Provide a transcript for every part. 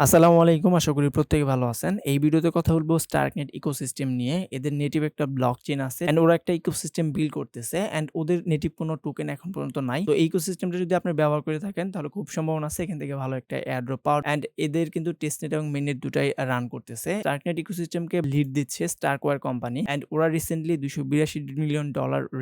আসসালামু আলাইকুম। আশা করি প্রত্যেকে ভালো আছেন। এই ভিডিওতে কথা বলব StarkNet ইকোসিস্টেম নিয়ে। এদের নেটিভ একটা ব্লকচেইন আছে অ্যান্ড ওরা একটা ইকোসিস্টেম বিল্ড করতেছে অ্যান্ড ওদের নেটিভ কোনো টোকেন এখন পর্যন্ত নাই। তো এই ইকোসিস্টেমটা যদি আপনি ব্যবহার করে থাকেন তাহলে খুব সম্ভাবনা আছে এখান থেকে ভালো একটা এয়ারড্রপ পাওয়ার অ্যান্ড এদের কিন্তু টেস্টনেট এবং মেইননেট দুটাই রান করতেছে। StarkNet ইকোসিস্টেমকে লিড দিচ্ছে starkware কোম্পানি অ্যান্ড ওরা রিসেন্টলি $282 মিলিয়ন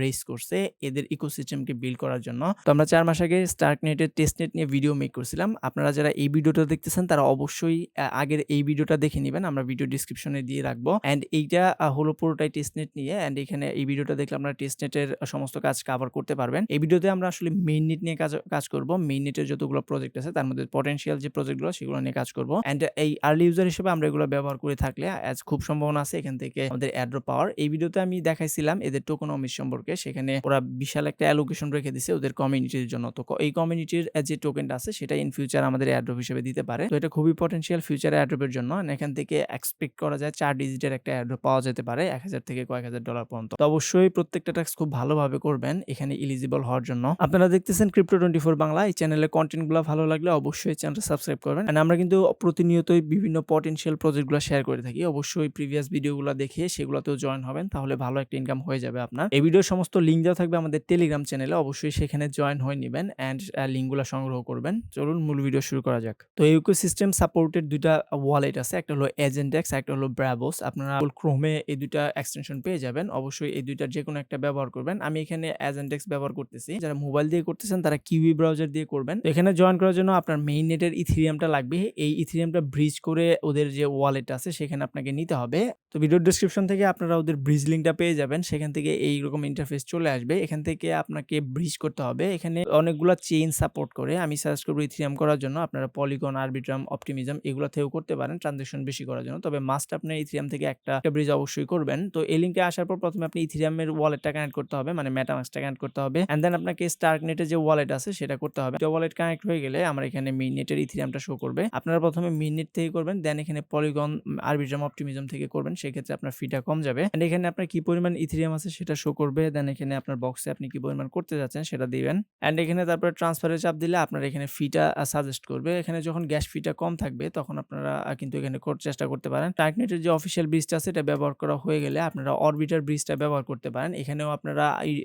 রেইজ করছে এদের ইকোসিস্টেমকে বিল্ড করার জন্য। তো আমরা ৪ মাস আগে StarkNet এর টেস্টনেট নিয়ে ভিডিও মেক করছিলাম। আপনারা যারা এই ভিডিওটা দেখতেছেন তারা অবশ্যই আগের এই ভিডিওটা দেখে নিবেন। আমরা ভিডিও ডেসক্রিপশনে দিয়ে রাখবো। অ্যান্ড এইটা হলো পুরোটাই টেস্টনেট নিয়ে অ্যান্ড এখানে এই ভিডিওটা দেখলে আপনারা টেস্টনেটের সমস্ত কাজ কভার করতে পারবেন। এই ভিডিওতে আমরা আসলে মেইননেট নিয়ে কাজ করব। মেইননেটের যতগুলো প্রজেক্ট আছে তার মধ্যে পটেনশিয়াল যে প্রজেক্টগুলো সেগুলো নিয়ে কাজ করব। অ্যান্ড এই আর্লি ইউজার হিসেবে আমরা এগুলো ব্যবহার করে থাকলে খুব সম্ভাবনা আছে এখান থেকে আমাদের এয়ারড্রপ পাওয়ার। এই ভিডিওতে আমি দেখাইছিলাম এদের টোকেনোমিক্স সম্পর্কে। সেখানে ওরা বিশাল একটা অ্যালোকেশন রেখে দিছে ওদের কমিউনিটির জন্য। তো এই কমিউনিটির যে টোকেনটা আছে সেটা ইন ফিউচার আমাদের এয়ারড্রপ হিসেবে দিতে পারে। তো এটা খুবই পটেনশিয়াল ফিউচার এয়ারড্রপের জন্য। এখান থেকে এক্সপেক্ট করা যায় ৪ ডিজিটের একটা এয়ারড্রপ পাওয়া যেতে পারে ১,০০০ থেকে কয়েক হাজার ডলার পর্যন্ত। তো অবশ্যই প্রত্যেকটা টাস্ক খুব ভালোভাবে করবেন এখানে এলিজিবল হওয়ার জন্য। আপনারা দেখতেছেন Crypto24 বাংলা। এই চ্যানেলের কনটেন্টগুলো ভালো লাগলে অবশ্যই চ্যানেলটা সাবস্ক্রাইব করবেন। এন্ড আমরা কিন্তু প্রতিনিয়তই বিভিন্ন পটেনশিয়াল প্রজেক্টগুলো শেয়ার করে থাকি। অবশ্যই প্রিভিয়াস ভিডিওগুলো দেখে সেগুলোতেও জয়েন হবেন তাহলে ভালো একটা ইনকাম হয়ে যাবে আপনার। এই ভিডিওর সমস্ত লিংক দেওয়া থাকবে আমাদের টেলিগ্রাম চ্যানেলে। অবশ্যই সেখানে জয়েন হয়ে নিবেন এন্ড লিংকগুলো সংগ্রহ করবেন। চলুন মূল ভিডিও শুরু করা যাক। তো এই ইকোসিস্টেম সাপোর্টেড দুইটা ওয়ালেট আছে। একটা হলো এজেন্টেক্স, একটা হলো ব্রাভোস। আপনারা ক্রোমে এই দুইটা এক্সটেনশন পেয়ে যাবেন। অবশ্যই এই দুইটার যেকোনো একটা ব্যবহার করবেন। আমি এখানে এজেন্টেক্স ব্যবহার করতেছি। যারা মোবাইল দিয়ে করতেছেন তারা কিউই ব্রাউজার দিয়ে করবেন। তো এখানে জয়েন করার জন্য আপনার মেইননেটের ইথেরিয়ামটা লাগবে। এই ইথেরিয়ামটা ব্রিজ করে ওদের যে ওয়ালেট আছে সেখানে আপনাকে নিতে হবে। তো ভিডিওর ডেসক্রিপশন থেকে আপনারা ওদের ব্রিজ লিংকটা পেয়ে যাবেন। সেখান থেকে এইরকম ইন্টারফেস চলে আসবে। এখান থেকে আপনাকে ব্রিজ করতে হবে। এখানে অনেকগুলো চেইন সাপোর্ট করে। আমি সাজেস্ট করব ইথেরিয়াম করার জন্য আপনারা পলিগন, আরবিট্রাম, অপটিমিজম এগুলো থেকেও করতে পারেন ট্রানজ্যাকশন বেশি করার জন্য। তবে মাস্ট আপনি ইথেরিয়াম থেকে একটা ব্রিজ অবশ্যই করবেন। তো এই লিংকে আসার পর প্রথমে আপনি ইথেরিয়ামের ওয়ালেটটা কানেক্ট করতে হবে, মানে মেটামাস্কটা কানেক্ট করতে হবে। এন্ড দেন আপনাকে স্টার্কনেটের যে ওয়ালেট আছে সেটা করতে হবে। তো ওয়ালেট কানেক্ট হয়ে গেলে আমার এখানে মেইননেটের ইথেরিয়ামটা শো করবে। আপনারা প্রথমে মেইননেট থেকে করবেন, দেন এখানে পলিগন, আরবিট্রাম, অপটিমিজম থেকে করবেন। সেক্ষেত্রে আপনার ফিটা কম যাবে। এন্ড এখানে আপনার কি পরিমাণ ইথেরিয়াম আছে সেটা শো করবে। দেন এখানে আপনার বক্সে আপনি কি পরিমাণ করতে যাচ্ছেন সেটা দিবেন। এন্ড এখানে তারপরে ট্রান্সফারে চাপ দিলে আপনার এখানে ফিটা সাজেস্ট করবে। এখানে যখন গ্যাস ফিটা কম থাকবে তখন আপনারা কিন্তু এখানে চেষ্টা করতে পারেন। টার্কনেটের যে অফিসিয়াল ব্রিজটা আছে এটা ব্যবহার করা হয়ে গেলে আপনারা অরবিটার ব্রিজটা ব্যবহার করতে পারেন। এখানেও আপনারা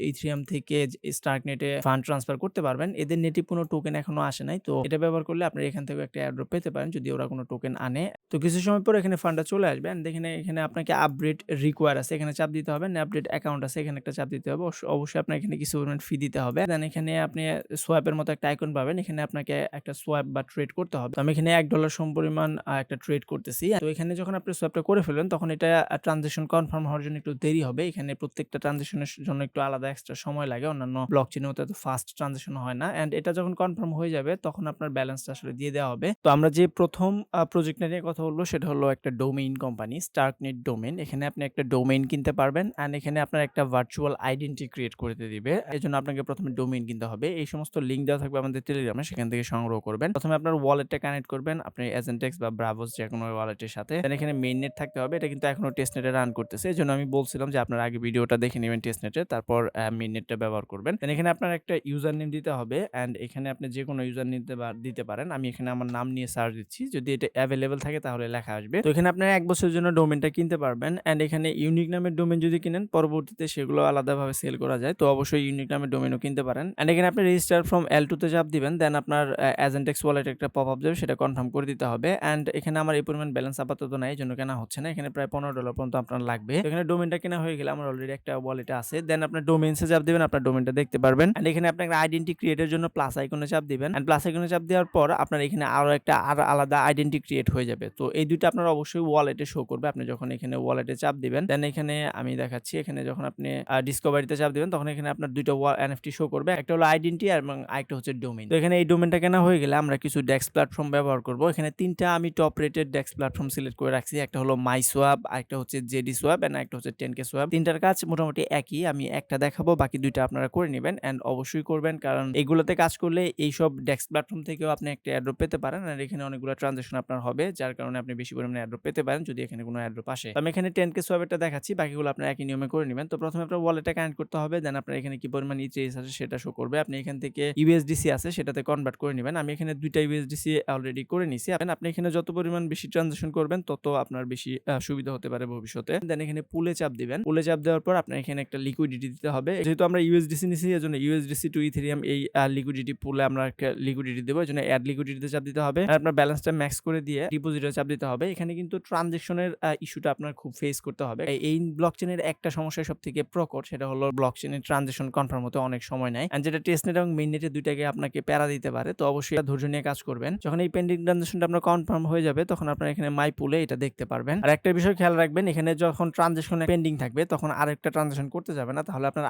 ইথেরিয়াম থেকে স্টার্কনেটে ফান্ড ট্রান্সফার করতে পারবেন। এদের নেটিভ কোনো টোকেন এখনো আসে নাই। তো এটা ব্যবহার করলে আপনারা এখান থেকে একটা এয়ারড্রপ পেতে পারেন যদি ওরা কোনো টোকেন আনে। তো কিছু সময় পর এখানে ফান্ডটা চলে আসবে। এন্ড এখানে আপনাকে আপগ্রেড রিকোয়ার আছে, এখানে চাপ দিতে হবে। আপডেট অ্যাকাউন্ট আছে, এখানে একটা চাপ দিতে হবে। অবশ্যই আপনার এখানে কিছু পরিমাণ ফি দিতে হবে। দেন এখানে আপনি সোয়াপের মতো একটা আইকন পাবেন। এখানে আপনাকে একটা সোয়াপ বা ট্রেড করতে হবে। তো আমি এখানে $1 সমপরিমাণ একটা ট্রেড করতেছি। তো এখানে যখন আপনি সোয়াপটা করে ফেলবেন তখন এটা ট্রানজ্যাকশন কনফার্ম হওয়ার জন্য একটু দেরি হবে। এখানে প্রত্যেকটা ট্রানজ্যাকশনের জন্য একটু আলাদা এক্সট্রা সময় লাগে। অন্যান্য ব্লকচেইনের মতো এত ফাস্ট ট্রানজ্যাকশন হয় না। এন্ড এটা যখন কনফার্ম হয়ে যাবে তখন আপনার ব্যালেন্সটা আসলে দিয়ে দেওয়া হবে। তো আমরা যে প্রথম প্রজেক্টটা নিয়ে কথা বলবো সেটা হলো একটা ডোমেইন কোম্পানি, StarkNet ডোমেইন। এখানে আপনি একটা ডোমেইন কিনতে পারবেন এন্ড এখানে আপনার একটা ভার্চুয়াল আইডেন্টিটি ক্রিয়েট করে দিবে। এজন্য আপনাকে প্রথমে ডোমেইন কিনতে হবে। এই সমস্ত লিংক দেওয়া থাকবে আমাদের টেলিগ্রামে, সেখান থেকে সংগ্রহ করবেন। প্রথমে আপনার ওয়ালেটটা কানেক্ট করবেন আপনি এজেন্টেক্স বা ব্রাভোস যেকোনো ওয়ালেটের সাথে। দেন এখানে মেইননেট থাকতে হবে। এটা কিন্তু এখনো টেস্টনেটে রান করতেছে। এজন্য আমি বলছিলাম যে আপনারা আগে ভিডিওটা দেখে নেবেন টেস্টনেটে, তারপর মেইননেটটা ব্যবহার করবেন। দেন এখানে আপনার একটা ইউজার নেম দিতে হবে এন্ড এখানে আপনি যেকোনো ইউজার নেম দিতে পারেন। আমি এখানে আমার নাম নিয়ে সার্চ দিচ্ছি। যদি এটা অ্যাভেলেবল থাকে তাহলে লেখা আসবে। তো এখানে আপনারা ১ বছরের জন্য ডোমেইনটা কিনতে পারবেন এন্ড এখানে ইউনিক নামের ডোমেইন যদি কিনেন পরবর্তীতে সেগুলো আলাদাভাবে সেল করা যায়। তো অবশ্যই ইউনিক নামের ডোমেইনও কিনতে পারেন। এন্ড এখানে আপনি রেজিস্টার ফ্রম L2 তে চাপ দিবেন। দেন আপনার এজেন্টেক্স ওয়ালেট একটা পপআপ যাবে, সেটা কনফার্ম করে দিতে হবে। এন্ড এখানে আমার এই পরিমাণ ব্যালেন্স আপাতত নাই, এজন্য কেনা হচ্ছে না। এখানে প্রায় $15 পর্যন্ত আপনার লাগবে। তো এখানে ডোমেইনটা কেনা হয়ে গেলে আমার অলরেডি একটা ওয়ালেটে আছে। দেন আপনার ডোমেইনসে চাপ দিবেন, আপনার ডোমেইনটা দেখতে পারবেন। এন্ড এখানে আপনি একটা আইডেন্টিটি ক্রিয়েটের জন্য প্লাস আইকনে চাপ দিবেন। এন্ড প্লাস আইকনে চাপ দেওয়ার পর আপনার এখানে আরো একটা আলাদা আইডেন্টিটি ক্রিয়েট হয়ে যাবে। তো এই দুইটা আপনার অবশ্যই ওয়ালেটে শো করবে। আপনি যখন এখানে ওয়ালেটে চাপ দিবেন দেন এখানে আমি দেখাচ্ছি, এখানে যখন আপনি ডিসকভারিতে চাপ দিবেন তখন এখানে আপনার দুইটা এনএফটি শো করবে। একটা হলো আইডেন্টিটি এবং আরেকটা হচ্ছে ডোমেইন। তো এখানে এই ডোমেইনটা কেনা হয়ে গেলে আমরা কিছু ডেক্স প্ল্যাটফর্ম ব্যবহার করব। এখানে ৩টা আমি টপ রেটেড ডেক্স প্ল্যাটফর্ম সিলেক্ট করে রাখছি। একটা হলো মাইসোয়াপ, আরেকটা হচ্ছে জেডি সোয়াপ এন্ড আরেকটা হচ্ছে 10K সোয়াপ। তিনটার কাজ মোটামুটি একই। আমি একটা দেখাবো, বাকি দুইটা আপনারা করে নেবেন এন্ড অবশ্যই করবেন, কারণ এগুলোতে কাজ করলে এইসব ডেক্স প্ল্যাটফর্ম থেকেও আপনি একটা এয়ারড্রপ পেতে পারেন। আর এখানে অনেকগুলো ট্রানজ্যাকশন আপনার হবে, যার কারণে আপনি বেশি পরিমাণে এয়ারড্রপ পেতে পারেন যদি এখানে কোনো এয়ারড্রপ আসে। আসে। তো আমি এখানে 10K সোয়াপেরটা দেখাচ্ছি, বাকিগুলো আপনারা একই নিয়মে করে নিবেন। তো প্রথমে আপনার ওয়ালেটটা কানেক্ট করতে হবে, দেন আপনার এখানে কি পরিমাণ ইথেরিয়াম আছে সেটা শো করবে। আপনি এখান থেকে ইউএসডিসি আছে সেটাতে কনভার্ট করে নিবেন। আমি এখানে 2টা ইউএসডিসি অলরেডি করে নিছি। আপনি এখানে যত পরিমাণ বেশি ট্রানজ্যাকশন করবেন তত আপনার বেশি সুবিধা হতে পারে ভবিষ্যতে। দেন এখানে পুলে চাপ দিবেন। পুলে চাপ দেওয়ার পর আপনার এখানে একটা লিকুইডিটি দিতে হবে। যেহেতু আমরা ইউএসডিসি নিছি এজন্য ইউএসডিসি টু ইথেরিয়াম এই লিকুইডিটি পুলে আমরা একটা লিকুইডিটি দেব। এজন্য এড লিকুইডিটিতে চাপ দিতে হবে। আর আপনার ব্যালেন্সটা ম্যাক্স করে দিয়ে ডিপোজিটে চাপ দিতে হবে। এখানে কিন্তু ট্রানজ্যাকশনের ইস্যুটা আপনার খুব ফেস করতে হবে। এই ব্লকচেনের একটা সমস্যা সবথেকে প্রকট, সেটা হলো ব্লকচেনের ট্রানজ্যাকশন কনফার্ম হতে অনেক সময় নেয়। এন্ড যেটা টেস্টনেট এবং মেইননেট দুইটাকে আপনাকে প্যারা দিতে পারে। তো অবশ্যই ধৈর্য নিয়ে কাজ করবেন। যখন এই পেন্ডিং ট্রানজ্যাকশনটা আপনার কনফার্ম হয়ে যাবে তখন আপনারা এখানে মাই পুলে এটা দেখতে পারবেন। আর একটা বিষয় খেয়াল রাখবেন, এখানে যখন ট্রানজ্যাকশন পেন্ডিং থাকবে তখন আরেকটা ট্রানজ্যাকশন করতে যাবে না, তাহলে আপনার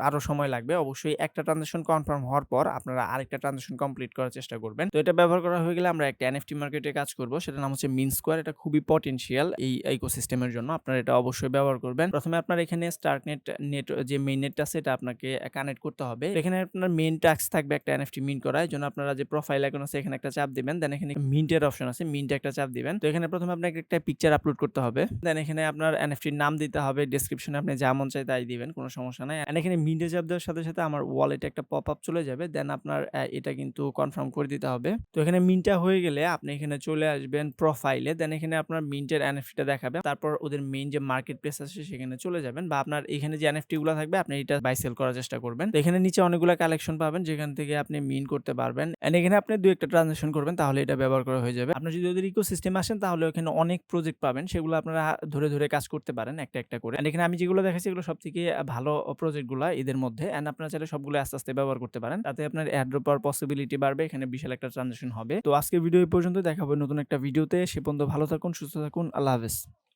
আরো সময় লাগবে। অবশ্যই একটা ট্রানজ্যাকশন কনফার্ম হওয়ার পর আপনারা আরেকটা ট্রানজ্যাকশন কমপ্লিট করার চেষ্টা করবেন। তো এটা ব্যবহার করা হয়ে গেলে আমরা একটা এনএফটি মার্কেটে কাজ করব, সেটার নাম হচ্ছে মিন স্কোয়ার। এটা খুবই পটেনশিয়াল এই ইকোসিস্টেমের জন্য, আপনারা এটা অবশ্যই ব্যবহার করবেন। প্রথমে আপনার এখানে স্টার্কনেট নেট যে মেইননেটটা আছে এটা আপনাকে কানেক্ট করতে হবে। এখানে আপনার মেইন টাস্ক থাকবে একটা এনএফটি মিন্ট করা। এর জন্য আপনারা যে প্রোফাইল আইকন আছে এখানে একটা চাপ দিবেন, দেন এখানে মিন্টের অপশন আছে, মিন্টে একটা চাপ দিবেন। তো এখানে প্রথমে আপনাকে একটা পিকচার আপলোড করতে হবে, দেন এখানে আপনার এনএফটির নাম দিতে হবে, ডেসক্রিপশনে আপনি যা মন চায় তাই দিবেন, কোনো সমস্যা নাই। এন্ড এখানে মিন্টে চাপ দেওয়ার সাথে সাথে আমার ওয়ালেটে একটা পপ আপ চলে যাবে, দেন আপনার এটা কিন্তু কনফার্ম করে দিতে হবে। তো এখানে মিন্টটা হয়ে গেলে আপনি এখানে চলে আসবেন প্রোফাইলে, দেন এখানে আপনার মিন্টের এনএফটিটা দেখাবে, তারপর ওদের মেইন যে মার্কেট প্লেস আছে সেখানে চলে যাবেন, বা আপনার এখানে যে এনএফটি গুলো থাকবে আপনি এটা বাই সেল করার চেষ্টা করবেন। তো এখানে নিচে অনেকগুলো কালেকশন পাবেন যেখান থেকে আপনি মিন করতে পারবেন। এন্ড এখানে আপনি দুই একটা ট্রানজাকশন করবেন, তাহলে এটা ব্যবহার করা হয়ে যাবে। আপনি যদি ওদের ইকোসিস্টেমে আসেন তাহলে এখানে অনেক প্রজেক্ট পাবেন, সেগুলো আপনারা ধরে ধরে কাজ করতে পারেন একটা একটা করে। এন্ড এখানে আমি যেগুলো দেখাচ্ছি এগুলো সবথেকে ভালো প্রজেক্টগুলো এদের মধ্যে। এন্ড আপনারা চাইলে সবগুলো আস্তে আস্তে ব্যবহার করতে পারেন, তাতে আপনার এয়ারড্রপ পাওয়ার পসিবিলিটি বাড়বে। এখানে বিশাল একটা ট্রানজাকশন হবে। তো আজকের ভিডিও এই পর্যন্ত, দেখা হবে নতুন একটা ভিডিওতে। সে পর্যন্ত ভালো থাকুন, সুস্থ থাকুন, আল্লাহ হাফেজ।